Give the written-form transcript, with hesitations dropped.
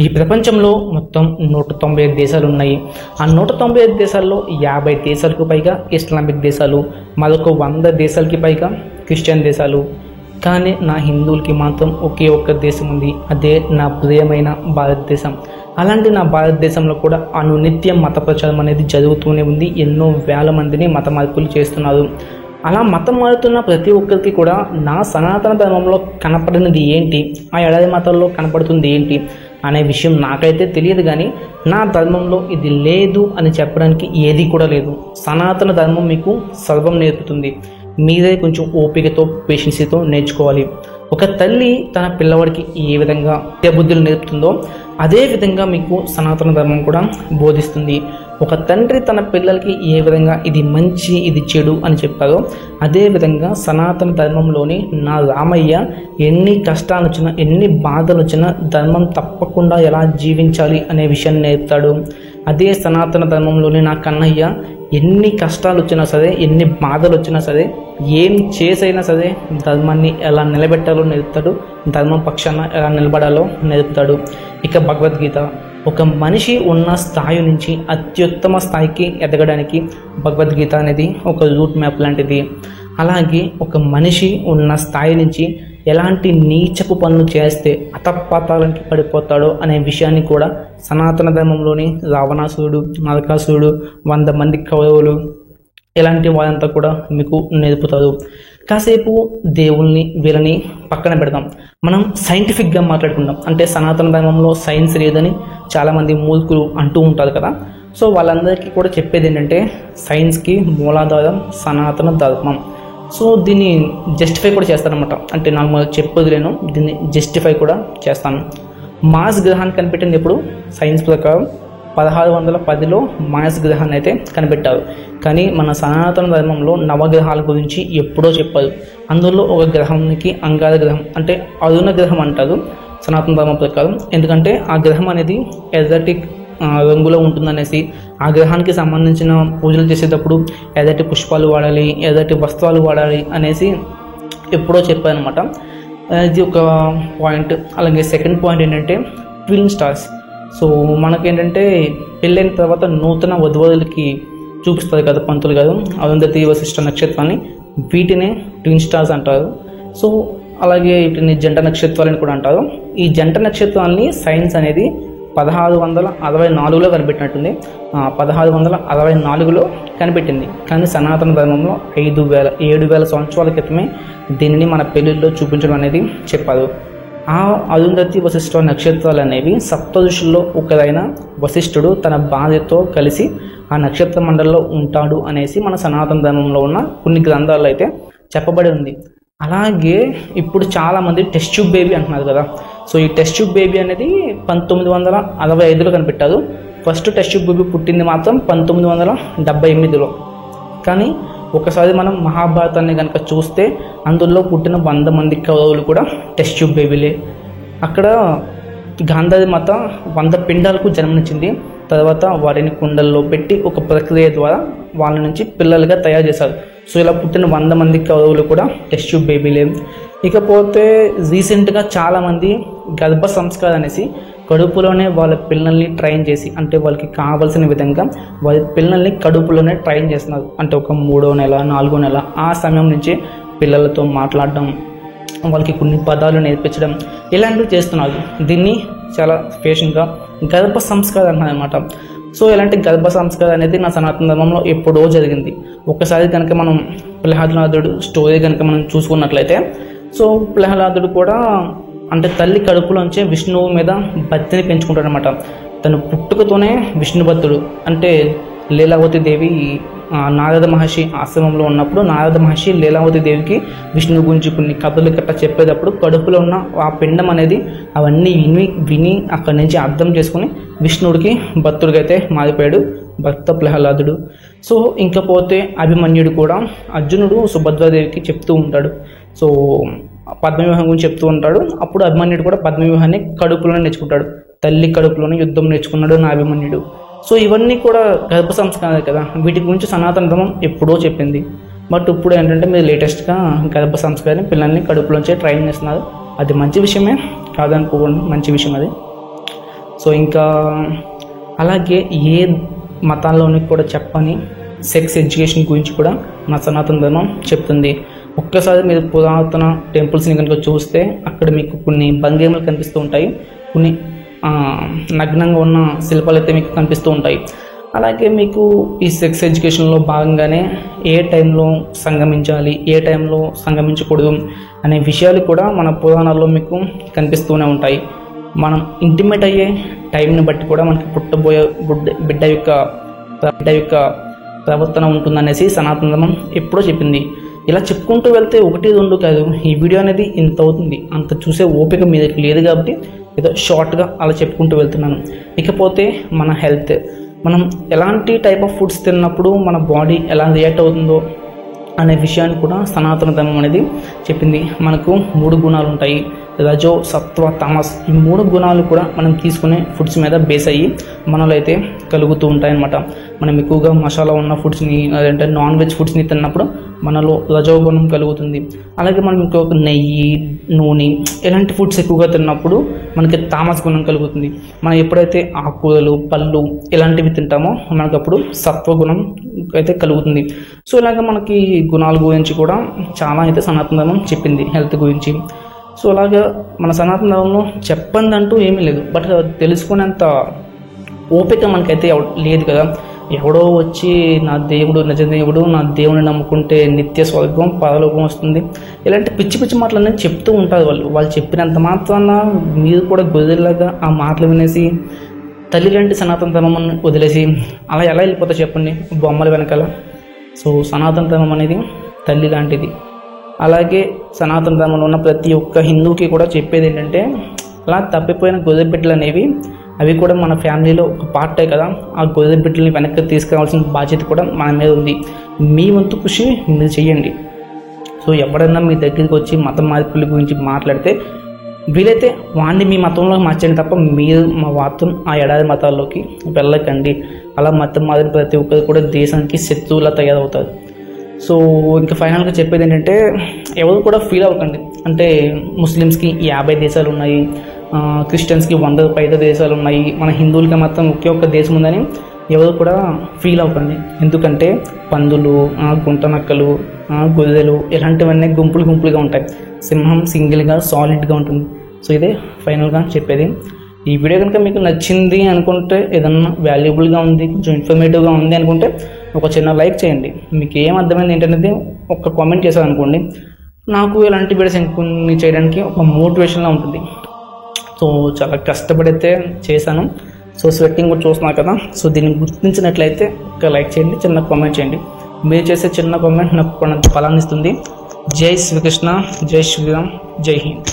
ఈ ప్రపంచంలో మొత్తం 195 దేశాలు ఉన్నాయి. ఆ 195 దేశాల్లో 50 దేశాలకు పైగా ఇస్లామిక్ దేశాలు, మరొక 100 దేశాలకి పైగా క్రిస్టియన్ దేశాలు. కానీ నా హిందువులకి మాత్రం ఒకే ఒక్క దేశం ఉంది, అదే నా ప్రియమైన భారతదేశం. అలాంటి నా భారతదేశంలో కూడా అనునిత్యం మత ప్రచారం అనేది జరుగుతూనే ఉంది. ఎన్నో వేల మందిని మత మార్పులు చేస్తున్నారు. అలా మతం మారుతున్న ప్రతి ఒక్కరికి కూడా నా సనాతన ధర్మంలో కనపడినది ఏంటి, ఆ ఏడాది మతాల్లో కనపడుతుంది ఏంటి అనే విషయం నాకైతే తెలియదు. కానీ నా ధర్మంలో ఇది లేదు అని చెప్పడానికి ఏది కూడా లేదు. సనాతన ధర్మం మీకు సర్వం నేర్పుతుంది. మీరే కొంచెం ఓపికతో పేషెన్సీతో నేర్చుకోవాలి. ఒక తల్లి తన పిల్లవాడికి ఏ విధంగా బుద్ధులు నేర్పుతుందో అదే విధంగా మీకు సనాతన ధర్మం కూడా బోధిస్తుంది. ఒక తండ్రి తన పిల్లలకి ఏ విధంగా ఇది మంచి ఇది చెడు అని చెప్తారో అదే విధంగా సనాతన ధర్మంలోని నా రామయ్య ఎన్ని కష్టాలు వచ్చినా ఎన్ని బాధలు వచ్చినా ధర్మం తప్పకుండా ఎలా జీవించాలి అనే విషయాన్ని నేర్పుతాడు. అదే సనాతన ధర్మంలోని నా కన్నయ్య ఎన్ని కష్టాలు వచ్చినా సరే ఎన్ని బాధలు వచ్చినా సరే ఏం చేసైనా సరే ధర్మాన్ని ఎలా నిలబెట్టాలో నేర్పుతాడు, ధర్మం పక్షాన ఎలా నిలబడాలో నేర్పుతాడు. ఇక భగవద్గీత ఒక మనిషి ఉన్న స్థాయి నుంచి అత్యుత్తమ స్థాయికి ఎదగడానికి భగవద్గీత అనేది ఒక రూట్ మ్యాప్ లాంటిది. అలాగే ఒక మనిషి ఉన్న స్థాయి నుంచి ఎలాంటి నీచపు పనులు చేస్తే అతపాతాలకి పడిపోతాడో అనే విషయాన్ని కూడా సనాతన ధర్మంలోని రావణాసురుడు, నరకాసురుడు, 100 మంది కౌరవులు ఇలాంటి వాళ్ళంతా కూడా మీకు నేర్పుతారు. కాసేపు దేవుల్ని వీళ్ళని పక్కన పెడదాం, మనం సైంటిఫిక్గా మాట్లాడుకుందాం. అంటే సనాతన ధర్మంలో సైన్స్ లేదని చాలామంది మూర్ఖులు అంటూ ఉంటారు కదా. సో వాళ్ళందరికీ కూడా చెప్పేది ఏంటంటే సైన్స్కి మూలాధారం సనాతన ధర్మం. సో దీన్ని జస్టిఫై కూడా చేస్తానమాట. అంటే నాకు చెప్పొదిలేను, దీన్ని జస్టిఫై కూడా చేస్తాను. మార్స్ గ్రహాన్ని కనిపెట్టింది ఎప్పుడు? సైన్స్ ప్రకారం 1610లో మార్స్ గ్రహాన్ని అయితే కనిపెట్టారు. కానీ మన సనాతన ధర్మంలో నవగ్రహాల గురించి ఎప్పుడో చెప్పారు. అందులో ఒక గ్రహానికి అంగార గ్రహం అంటే అరుణ గ్రహం అంటారు సనాతన ధర్మం ప్రకారం. ఎందుకంటే ఆ గ్రహం అనేది ఎర్రటి రంగులో ఉంటుందనేసి, ఆ గ్రహానికి సంబంధించిన పూజలు చేసేటప్పుడు ఎర్రటి పుష్పాలు వాడాలి, ఎర్రటి వస్త్రాలు వాడాలి అనేసి ఎప్పుడో చెప్పారనమాట. ఇది ఒక పాయింట్. అలాగే సెకండ్ పాయింట్ ఏంటంటే ట్విన్ స్టార్స్. సో మనకేంటంటే పెళ్ళైన తర్వాత నూతన వధువులకి చూపిస్తారు కదా పంతులు గారు, అరుంధతి వశిష్ఠ నక్షత్రాన్ని, వీటినే ట్విన్ స్టార్స్ అంటారు. సో అలాగే వీటిని జంట నక్షత్రాలని కూడా అంటారు. ఈ జంట నక్షత్రాలని సైన్స్ అనేది 1664లో కనిపెట్టినట్టుంది. 1664లో కనిపెట్టింది. కానీ సనాతన ధర్మంలో 7,000 సంవత్సరాల క్రితమే దీనిని మన పెళ్ళిళ్ళలో చూపించడం అనేది చెప్పారు. ఆ అరుంధతి వశిష్ఠ నక్షత్రాలు అనేవి సప్త ఋషుల్లో ఒకరైన వశిష్ఠుడు తన భార్యతో కలిసి ఆ నక్షత్ర మండలంలో ఉంటాడు అనేసి మన సనాతన ధర్మంలో ఉన్న కొన్ని గ్రంథాల్లో అయితే చెప్పబడి ఉంది. అలాగే ఇప్పుడు చాలామంది టెస్ట్ ట్యూబ్ బేబీ అంటున్నారు కదా. సో ఈ టెస్ట్ ట్యూబ్ బేబీ అనేది 1965లో కనిపెట్టారు. ఫస్ట్ టెస్ట్ ట్యూబ్ బేబీ పుట్టింది మాత్రం 1978లో. కానీ ఒకసారి మనం మహాభారతాన్ని కనుక చూస్తే అందులో పుట్టిన 100 మంది కౌరవులు కూడా టెస్ట్ ట్యూబ్ బేబీలే. అక్కడ గాంధారి మాత 100 పిండాలకు జన్మనిచ్చింది. తర్వాత వారిని కుండల్లో పెట్టి ఒక ప్రక్రియ ద్వారా వాళ్ళ నుంచి పిల్లలుగా తయారు చేశారు. సో ఇలా పుట్టిన 100 మంది కౌరవులు కూడా టెస్ట్ ట్యూబ్ బేబీలే. ఇకపోతే రీసెంట్గా చాలామంది గర్భ సంస్కారం అనేసి కడుపులోనే వాళ్ళ పిల్లల్ని ట్రైన్ చేసి, అంటే వాళ్ళకి కావాల్సిన విధంగా వాళ్ళ పిల్లల్ని కడుపులోనే ట్రైన్ చేస్తున్నారు. అంటే ఒక 3వ నెల 4వ నెల ఆ సమయం నుంచి పిల్లలతో మాట్లాడడం, వాళ్ళకి కొన్ని పదాలు నేర్పించడం ఇలాంటివి చేస్తున్నారు. దీన్ని చాలా పేషెంట్గా గర్భ సంస్కారం అన్నమాట. సో ఇలాంటి గర్భ సంస్కారం అనేది నా సనాతన ధర్మంలో ఎప్పుడో జరిగింది. ఒకసారి కనుక మనం ప్రహ్లాదుడు స్టోరీ కనుక మనం చూసుకున్నట్లయితే, సో ప్రహ్లాదుడు కూడా అంటే తల్లి కడుపులోంచే విష్ణువు మీద భక్తిని పెంచుకుంటాడు అనమాట. తను పుట్టుకతోనే విష్ణు భక్తుడు. అంటే లీలావతి దేవి నారద మహర్షి ఆశ్రమంలో ఉన్నప్పుడు నారద మహర్షి లీలావతి దేవికి విష్ణు గురించి కొన్ని కథలు గట్ట చెప్పేటప్పుడు కడుపులో ఉన్న ఆ పిండం అనేది అవన్నీ విని అక్కడి నుంచి అర్థం చేసుకుని విష్ణుడికి భక్తుడికి అయితే మారిపోయాడు భక్త ప్రహ్లాదుడు. సో ఇంకపోతే అభిమన్యుడు కూడా అర్జునుడు సుభద్రాదేవికి చెప్తూ ఉంటాడు. సో పద్మవ్యూహం గురించి చెప్తూ ఉంటాడు. అప్పుడు అభిమన్యుడు కూడా పద్మవ్యూహాన్ని కడుపులోనే నేర్చుకుంటాడు. తల్లి కడుపులోనే యుద్ధం నేర్చుకున్నాడు నా అభిమన్యుడు. సో ఇవన్నీ కూడా గర్భ సంస్కారాలు కదా. వీటి గురించి సనాతన ధర్మం ఎప్పుడో చెప్పింది. బట్ ఇప్పుడు ఏంటంటే మీరు లేటెస్ట్గా గర్భ సంస్కారాన్ని పిల్లల్ని కడుపులోంచే ట్రైన్ చేస్తున్నారు. అది మంచి విషయమే, కాదనుకోకుండా మంచి విషయం అది. సో ఇంకా అలాగే ఏ మతాల్లోని కూడా చెప్పని సెక్స్ ఎడ్యుకేషన్ గురించి కూడా మన సనాతన ధర్మం చెప్తుంది. ఒక్కసారి మీరు పురాతన టెంపుల్స్ని కనుక చూస్తే అక్కడ మీకు కొన్ని భంగిమలు కనిపిస్తూ ఉంటాయి, కొన్ని నగ్నంగా ఉన్న శిల్పాలు అయితే మీకు కనిపిస్తూ ఉంటాయి. అలాగే మీకు ఈ సెక్స్ ఎడ్యుకేషన్లో భాగంగానే ఏ టైంలో సంగమించాలి, ఏ టైంలో సంగమించకూడదు అనే విషయాలు కూడా మన పురాణాల్లో మీకు కనిపిస్తూనే ఉంటాయి. మనం ఇంటిమేట్ అయ్యే టైంని బట్టి కూడా మనకి పుట్టబోయే బిడ్డ యొక్క ప్రవర్తన ఉంటుందనేసి సనాతన ధర్మం ఎప్పుడో చెప్పింది. ఇలా చెప్పుకుంటూ వెళ్తే 1-2 కాదు, ఈ వీడియో అనేది ఇంత అవుతుంది. అంత చూసే ఓపిక మీద లేదు కాబట్టి ఏదో షార్ట్గా అలా చెప్పుకుంటూ వెళ్తున్నాను. ఇకపోతే మన హెల్త్, మనం ఎలాంటి టైప్ ఆఫ్ ఫుడ్స్ తిన్నప్పుడు మన బాడీ ఎలా రియాక్ట్ అవుతుందో అనే విషయాన్ని కూడా సనాతన ధర్మం అనేది చెప్పింది. మనకు 3 గుణాలు ఉంటాయి, రజో, సత్వ, తమస్. ఈ 3 గుణాలు కూడా మనం తీసుకునే ఫుడ్స్ మీద బేస్ అయ్యి మనలో అయితే కలుగుతూ ఉంటాయన్నమాట. మనం ఎక్కువగా మసాలా ఉన్న ఫుడ్స్ని, లేదంటే నాన్ వెజ్ ఫుడ్స్ని తిన్నప్పుడు మనలో రజో గుణం కలుగుతుంది. అలాగే మనం ఇంకొక నెయ్యి, నూనె ఇలాంటి ఫుడ్స్ ఎక్కువగా తిన్నప్పుడు మనకి తామస్ గుణం కలుగుతుంది. మనం ఎప్పుడైతే ఆకుకూరలు, పళ్ళు ఇలాంటివి తింటామో మనకు అప్పుడు సత్వ గుణం అయితే కలుగుతుంది. సో ఇలాగ మనకి గుణాల గురించి కూడా చాలా అయితే సనాతన ధర్మం చెప్పింది, హెల్త్ గురించి. సో అలాగా మన సనాతన ధర్మంలో చెప్పందంటూ ఏమీ లేదు, బట్ తెలుసుకునేంత ఓపిక మనకైతే లేదు కదా. ఎవడో వచ్చి నా దేవుడు నిజదేవుడు, నా దేవుడిని నమ్ముకుంటే నిత్య స్వర్గం, పరలోకం వస్తుంది, ఇలాంటి పిచ్చి పిచ్చి మాటలు అనేది చెప్తూ ఉంటారు. వాళ్ళు చెప్పినంత మాత్రాన మీరు కూడా గొర్రెలాగా ఆ మాటలు వినేసి తల్లి లాంటి సనాతన ధర్మం వదిలేసి అలా ఎలా వెళ్ళిపోతా చెప్పండి, బొమ్మల వెనకాల. సో సనాతన ధర్మం అనేది తల్లి లాంటిది. అలాగే సనాతన ధర్మంలో ఉన్న ప్రతి ఒక్క హిందువుకి కూడా చెప్పేది ఏంటంటే, అలా తప్పిపోయిన గొర్రె బిడ్డలు అనేవి అవి కూడా మన ఫ్యామిలీలో ఒక పార్టే కదా. ఆ గొర్రె బిడ్డల్ని వెనక్కి తీసుకురావాల్సిన బాధ్యత కూడా మన మీద ఉంది. మీ వంతు కృషి మీరు చెయ్యండి. సో ఎవడన్నా మీ దగ్గరికి వచ్చి మతం మార్పుల గురించి మాట్లాడితే వీలైతే వాడిని మీ మతంలో మార్చండి తప్ప మీరు మా మాత్రం ఆ ఎడారి మతాల్లోకి వెళ్ళకండి. అలా మతం మారిన ప్రతి ఒక్కరు కూడా దేశానికి శత్రువులా తయారవుతారు. సో ఇంకా ఫైనల్గా చెప్పేది ఏంటంటే, ఎవరు కూడా ఫీల్ అవ్వకండి. అంటే ముస్లిమ్స్కి 50 దేశాలు ఉన్నాయి, క్రిస్టియన్స్కి 100 పైగా దేశాలు ఉన్నాయి, మన హిందువులకి మాత్రం ఒకే ఒక్క దేశం ఉందని ఎవరు కూడా ఫీల్ అవ్వకండి. ఎందుకంటే పందులు, గుంటనక్కలు, గొర్రెలు ఇలాంటివన్నీ గుంపులుగా ఉంటాయి. సింహం సింగిల్గా సాలిడ్గా ఉంటుంది. సో ఇదే ఫైనల్గా చెప్పేది. ఈ వీడియో కనుక మీకు నచ్చింది అనుకుంటే, ఏదన్నా వాల్యుబుల్గా ఉంది, కొంచెం ఇన్ఫర్మేటివ్గా ఉంది అనుకుంటే ఒక చిన్న లైక్ చేయండి. మీకు ఏం అర్థమైంది ఏంటనేది ఒక కామెంట్ చేశారు అనుకోండి, నాకు ఇలాంటి వీడియోస్ ఇంకొన్ని చేయడానికి ఒక మోటివేషన్గా ఉంటుంది. సో చాలా కష్టపడితే చేశాను. సో స్వెట్టింగ్ కూడా చూస్తున్నారు కదా. సో దీన్ని గుర్తించినట్లయితే ఒక లైక్ చేయండి, చిన్న కామెంట్ చేయండి. మీరు చేసే చిన్న కామెంట్ నాకు కొంత ఫలాన్ని ఇస్తుంది. జై శ్రీకృష్ణ, జై శ్రీరామ్, జై హింద్.